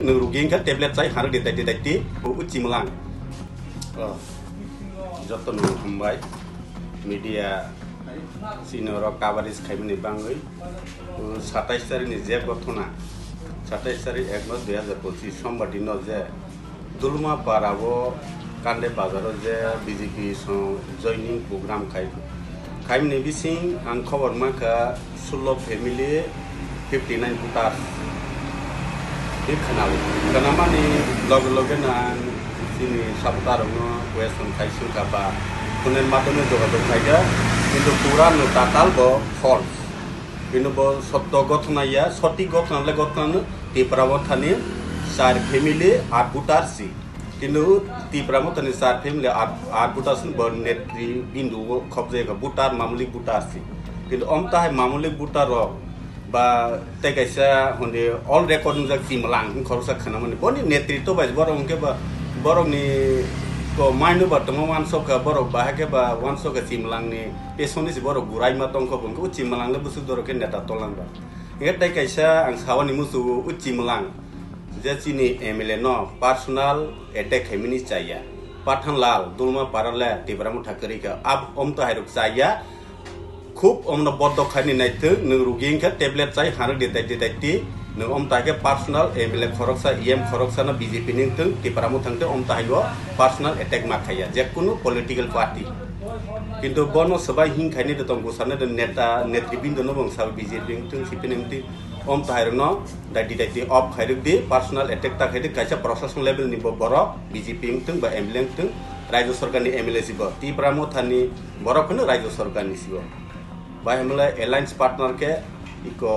Rugi Wngkhe tablet sai haru Dati Chimlang joto no humbai media senior coverage khaimani bangoi 27 তারিখ ni je gotona 27 তারিখ 1 মাস 2025 সোমবার দিন যে দুলমা পারাবো কান্দে বাজারও যে বিজেপি জয়নিং প্রোগ্রাম খাইমনি বিসিং আং খবর মাখা 16 family 59 voter karena mana log-log na sini sabutar no question kaisung kaba kunen matone jogadok kaiga কিন্তু পুরান total bo false কিন্তু bo সত্য ঘটনা ya সঠিক ঘটনা টিপ্রামথানি 4 ফ্যামিলি 8 ভোটার সি কিন্তু টিপ্রামথানি 4 ফ্যামিলি 8 ভোটার সি bo নেত্রী বিন্দু খবজেগা ভোটার মামুলিক ভোটার সি কিন্তু অমতাহ মামুলিক ভোটার বা তেকাইসা হন্ডে অল রেকর্ডিং যা Chimlang খরচা খানামানি বনি নেতৃত্ব বাইজ বরংকে বা বরংনি তো মাইনো বা তম ওয়ানসকা বরক বাহাকে বা ওয়ানসকা Chimlang ni পেছনে সি বরক গুরাই মা তংখ বংকে Chimlang le বুসু দরকে নেতা তলাংবা এগে তেকাইসা আং সাওয়ানি মুসু Chimlang যে চিনি এমএলএ ন পার্সোনাল অ্যাটাক হেমিনি চাইয়া পাঠানলাল দুলমা পারালে টিবরামু ঠাকুরিকা আব অমতো হাইরুক চাইয়া খুব অমন বদ্ধ খানি নাইতে Rugi Wngkhe tablet sai haru Dati omtaike personal MLA খরকসা ইএম খরকসা না বিজেপি নিতে টিপারামু থাকতে omtahigo personal attack মাখাইয়া যে কোনো পলিটিক্যাল পার্টি কিন্তু বন সবাই হিংখাইনি দতম গোসানে নেতা নেতৃবৃন্দ নবং সাব বিজেপি নিতে সিপিনিমতি omtahiরno Dati অফ খাইরুক দি personal attack তা খাইতে কাইসা প্রশাসন লেভেল নিব বড় বিজেপি নিতে বা এমএলএ নিতে রাজ্য সরকারনি এমএলএ সিব টিপারামু থানি বড় কোনো রাজ্য সরকারনি sieve Bahimla alliance partner ke iko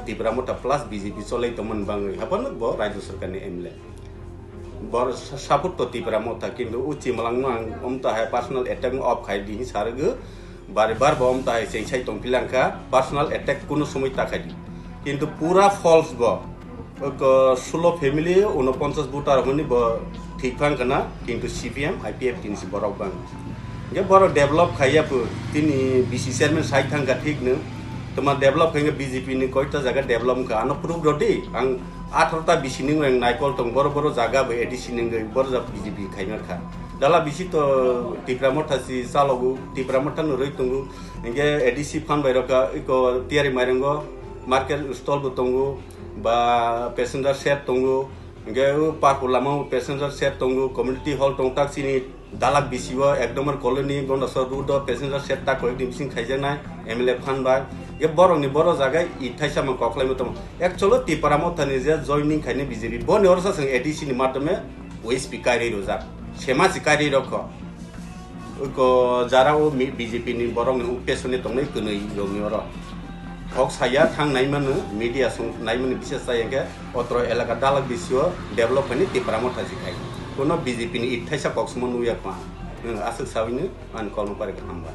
Tibramuta plus BJP solai teman bangai apa bo Rajya Sarkar ni emle bor saput to Tibramuta kindu Chimlang mang omta hai personal attack of khai di sarge bar bo omta hai sei tong pilangka personal attack kuno somoy takai kintu pura false bo ko 16 family 49 voter honi bo thikphang kana kintu CPM IPF tin si borok bang ये बरो develop खाइया पु तिनी BC chairman side थांगा ठीक न तमा develop खाइया BJP नि कयटा जागा develop का अन proof रदि आं 18टा बीसी नि नाइकल तं बरो जागा बे एडिसी नि बरो जा बीजेपी खाइना खा दाला बीसी तो टिप्रामथासी सालगु टिप्रामथा न रइ तंगु इंगे एडिसी फान बायरका इको तियारि माइरंगो मार्केट स्टॉल बु तंगु बा पैसेंजर सेट तंगु इंगे पारपुलामा पैसेंजर सेट तंगु कम्युनिटी हॉल तंगताक सिनि दालाक बिसिबो एकदमर कॉलोनी गंडसर रूट पैसेंजर सेट ता कोइ दिमसिं खाइजानाय एमएलए फानबा ये बरंनि बर जागा इथाइसा म कखलाइमो तम एक्चुअली टिपारामथानि जे जॉइनिंग खाइने बीजेपी बनि अरसा जों एडिसी नि माध्यमे ओइ स्पीकर रोजा सेमा सिकारी रख को जारा ओ बीजेपी नि बरंनि पेसनि तंनै कनै योनि अर हक साया थांनाय मानो मीडिया सं नायमनि विशेष जायके अत्र एलाका दालाक बिसियो डेभलप खाइने टिपारामथासि खाइ কোনো বিজেপি নি ইঠাইসা কক্সমন নুয়া পা আসক সাবিনে আন কলম পারে খামবা